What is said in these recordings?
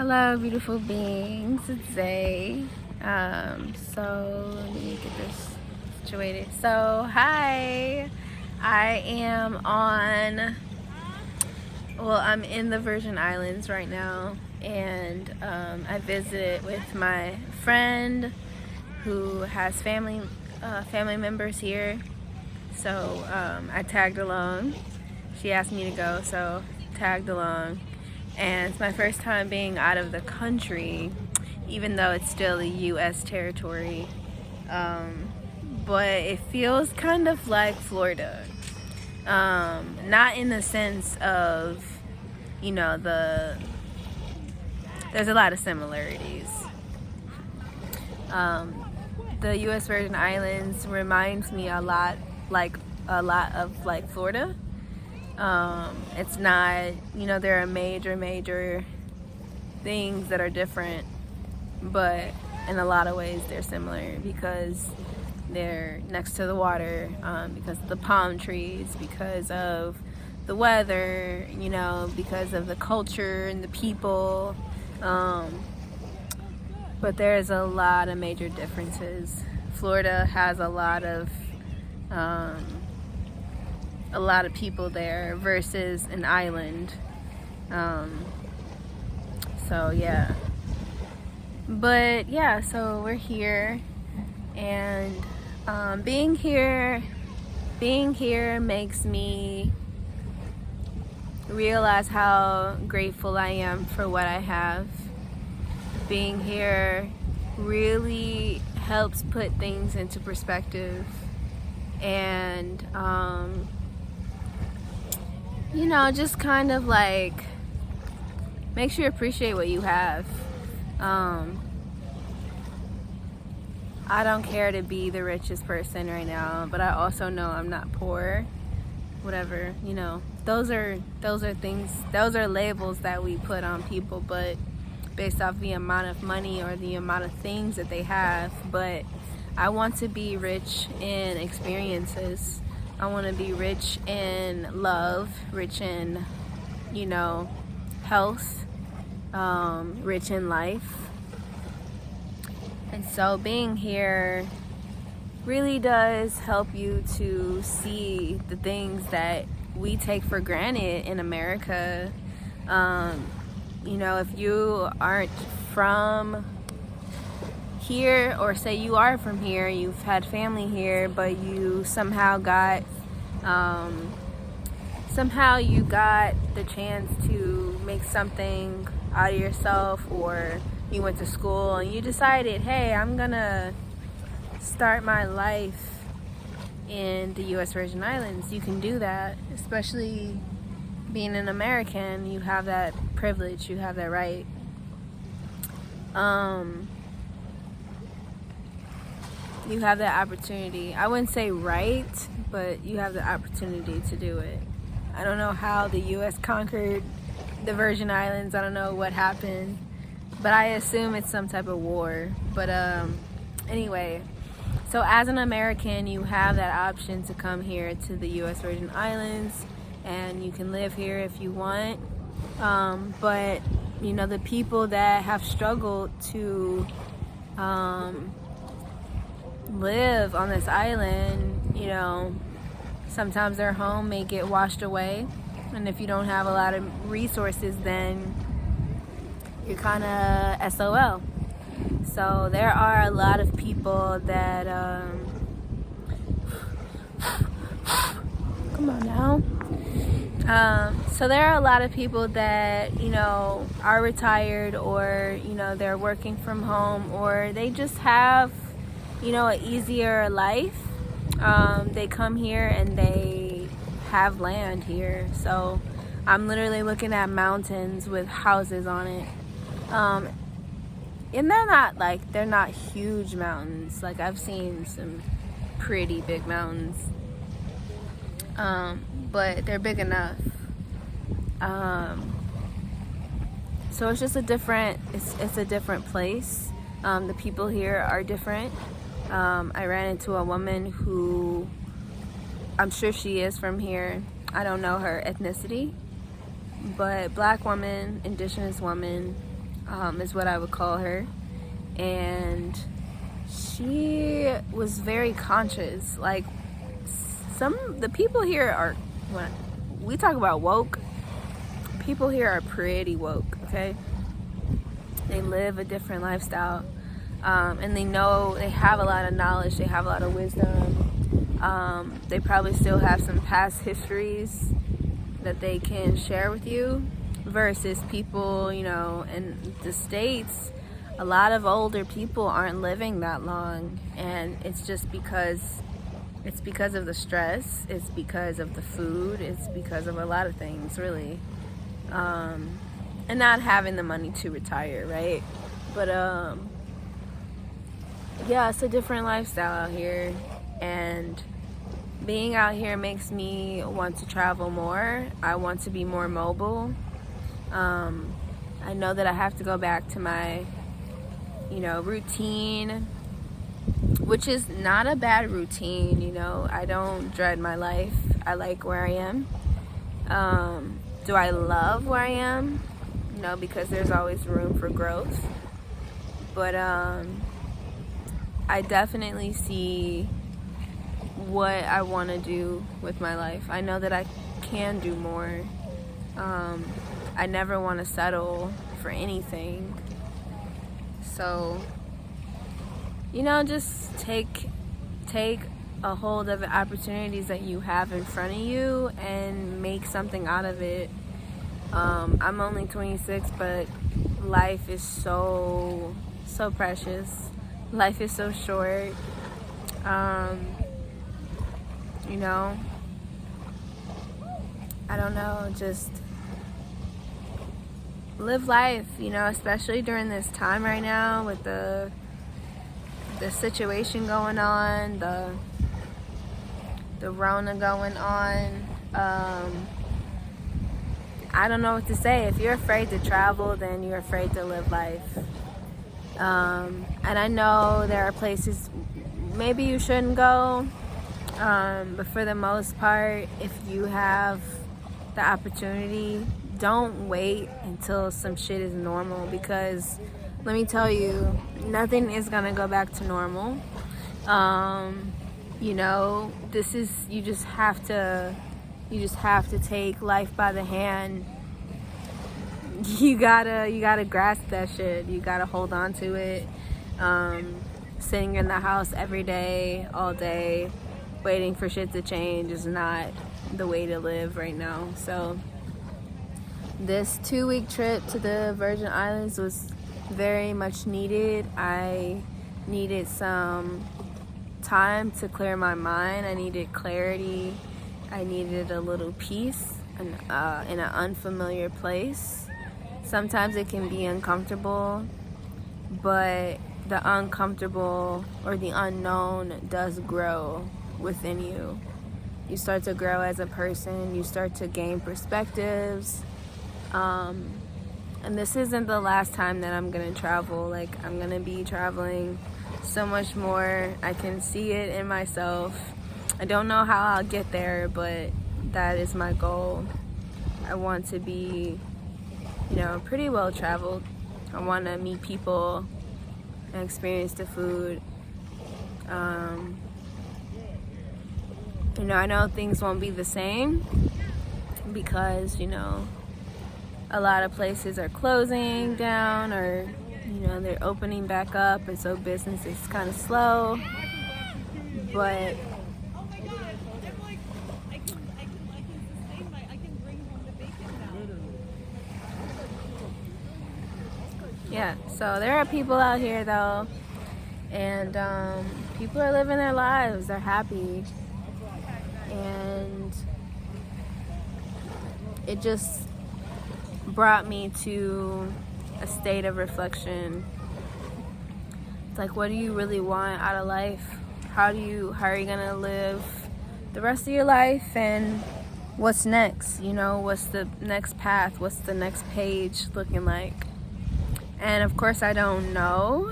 Hello, beautiful beings. It's Zay. So let me get this situated. So, hi. I'm in the Virgin Islands right now, and I visited with my friend who has family members here. So I tagged along. She asked me to go, so tagged along. And it's my first time being out of the country, even though it's still a U.S. territory. But it feels kind of like Florida. Not in the sense of, there's a lot of similarities. The U.S. Virgin Islands reminds me a lot of Florida. It's not, there are major things that are different, but in a lot of ways they're similar because they're next to the water, because of the palm trees, because of the weather, because of the culture and the people. But there's a lot of major differences. Florida has a lot of people there versus an island. So we're here, and being here makes me realize how grateful I am for what I have. Being here really helps put things into perspective, and just kind of like makes you appreciate what you have. I don't care to be the richest person right now, but I also know I'm not poor. Whatever, those are things, those are labels that we put on people, but based off the amount of money or the amount of things that they have. But I want to be rich in experiences. I want to be rich in love, rich in, health, rich in life. And so being here really does help you to see the things that we take for granted in America. If you aren't from here, or say you are from here, you've had family here, but you somehow got the chance to make something out of yourself, or you went to school and you decided, hey, I'm gonna start my life in the U.S. Virgin Islands. You can do that, especially being an American. You have that privilege, you have that right. You have that opportunity. I wouldn't say right, but you have the opportunity to do it. I don't know how the U.S. conquered the Virgin Islands. I don't know what happened, but I assume it's some type of war. But anyway, so as an American, you have that option to come here to the U.S. Virgin Islands, and you can live here if you want. But the people that have struggled to live on this island, sometimes their home may get washed away, and if you don't have a lot of resources, then you're kind of SOL. So there are a lot of people that come on now. So there are a lot of people that are retired, or they're working from home, or they just have an easier life. They come here and they have land here. So I'm literally looking at mountains with houses on it. And they're not huge mountains. Like, I've seen some pretty big mountains. But they're big enough. So it's just it's a different place. The people here are different. I ran into a woman who, I'm sure she is from here. I don't know her ethnicity, but black woman, indigenous woman, is what I would call her. And she was very conscious. Like, the people here are, when we talk about woke, people here are pretty woke, okay? They live a different lifestyle, and they have a lot of knowledge, they have a lot of wisdom. They probably still have some past histories that they can share with you, versus people, you know, in the States, a lot of older people aren't living that long, and it's just because of the stress, it's because of the food, it's because of a lot of things, really. And not having the money to retire, right? But yeah, it's a different lifestyle out here, and being out here makes me want to travel more. I want to be more mobile. I know that I have to go back to my, you know, routine, which is not a bad routine, you know. I don't dread my life. I like where I am. Do I love where I am? No, because there's always room for growth. But I definitely see what I want to do with my life. I know that I can do more. I never want to settle for anything. So, you know, just take a hold of the opportunities that you have in front of you and make something out of it. I'm only 26, but life is so precious. Life is so short. You know, I don't know, just live life, you know, especially during this time right now with the situation going on, the Rona going on. I don't know what to say. If you're afraid to travel, then you're afraid to live life. And I know there are places maybe you shouldn't go, but for the most part, if you have the opportunity, don't wait until some shit is normal, because let me tell you, nothing is gonna go back to normal. You know, you just have to take life by the hand. You gotta grasp that shit. You gotta hold on to it. Sitting in the house every day, all day, waiting for shit to change is not the way to live right now. So this 2-week trip to the Virgin Islands was very much needed. I needed some time to clear my mind. I needed clarity. I needed a little peace in an unfamiliar place. Sometimes it can be uncomfortable, but the uncomfortable or the unknown does grow within you. You start to grow as a person. You start to gain perspectives. And this isn't the last time that I'm gonna travel. Like, I'm gonna be traveling so much more. I can see it in myself. I don't know how I'll get there, but that is my goal. I want to be, you know, pretty well traveled. I want to meet people and experience the food. You know, I know things won't be the same because, you know, a lot of places are closing down, or, you know, they're opening back up, and so business is kind of slow. But yeah, so there are people out here though, and people are living their lives, they're happy, and it just brought me to a state of reflection. It's like, what do you really want out of life? How are you gonna live the rest of your life, and what's next? You know, what's the next path? What's the next page looking like? And of course I don't know,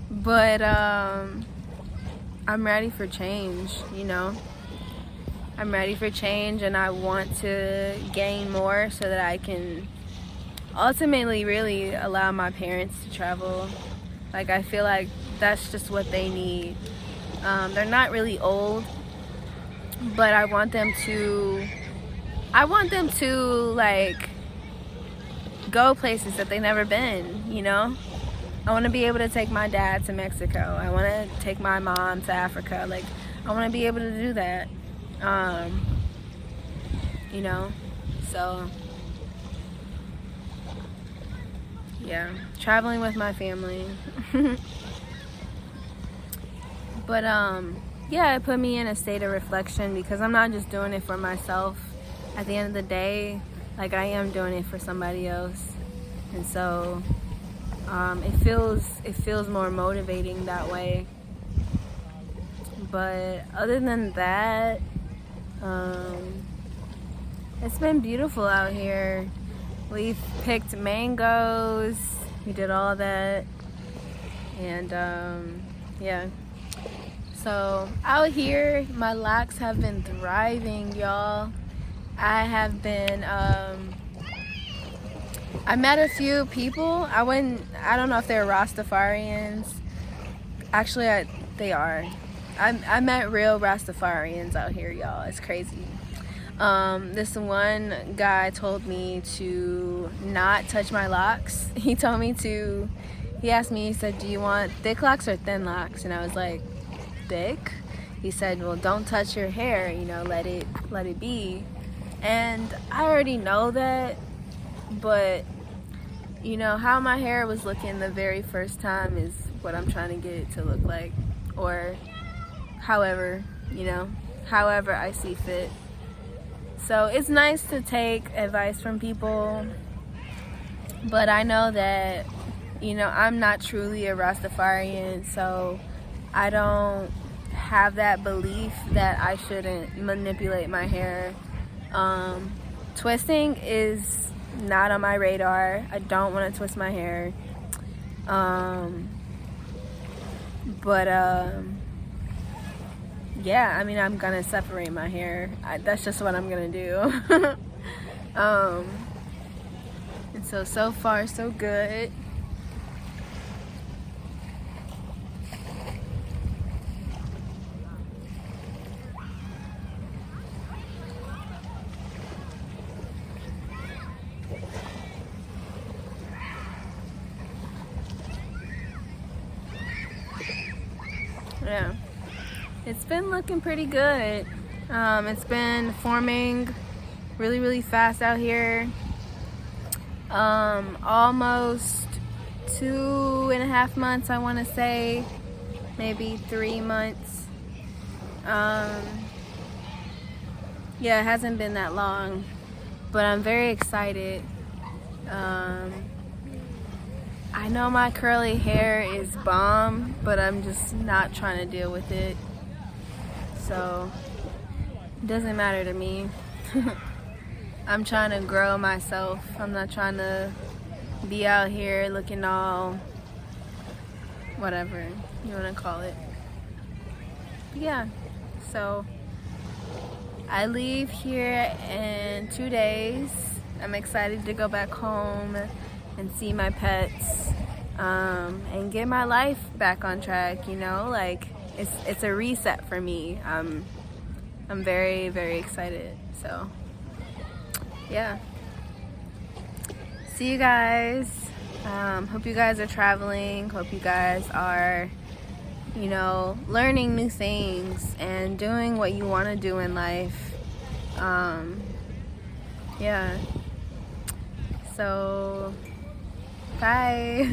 but I'm ready for change, you know. I'm ready for change, and I want to gain more so that I can ultimately really allow my parents to travel. Like, I feel like that's just what they need. They're not really old, but I want them to like go places that they've never been, you know? I want to be able to take my dad to Mexico. I want to take my mom to Africa. Like, I want to be able to do that. You know? So, yeah, traveling with my family. But, yeah, it put me in a state of reflection because I'm not just doing it for myself. At the end of the day, like, I am doing it for somebody else. And so, it feels more motivating that way. But other than that, it's been beautiful out here. We've picked mangoes, we did all that, and yeah. So out here, my locks have been thriving, y'all. I have been, I met a few people. I don't know if they're Rastafarians. Actually, they are. I met real Rastafarians out here, y'all. It's crazy. This one guy told me to not touch my locks. He asked me, he said, do you want thick locks or thin locks? And I was like, thick? He said, well, don't touch your hair, you know, let it be. And I already know that, but you know, how my hair was looking the very first time is what I'm trying to get it to look like, or however I see fit. So it's nice to take advice from people, but I know that, you know, I'm not truly a Rastafarian, so I don't have that belief that I shouldn't manipulate my hair. Twisting is not on my radar. I don't want to twist my hair. Yeah, I mean, I'm gonna separate my hair. That's just what I'm gonna do. And so far so good. Yeah, it's been looking pretty good. It's been forming really, really fast out here. Almost 2.5 months, I want to say, maybe 3 months. Yeah, it hasn't been that long, but I'm very excited. I know my curly hair is bomb, but I'm just not trying to deal with it. So, it doesn't matter to me. I'm trying to grow myself. I'm not trying to be out here looking all, whatever you want to call it. But yeah, so I leave here in 2 days. I'm excited to go back home and see my pets, and get my life back on track, you know, like it's a reset for me. I'm very, very excited. So yeah, see you guys. Hope you guys are traveling, hope you guys are, you know, learning new things and doing what you want to do in life. Yeah, so bye.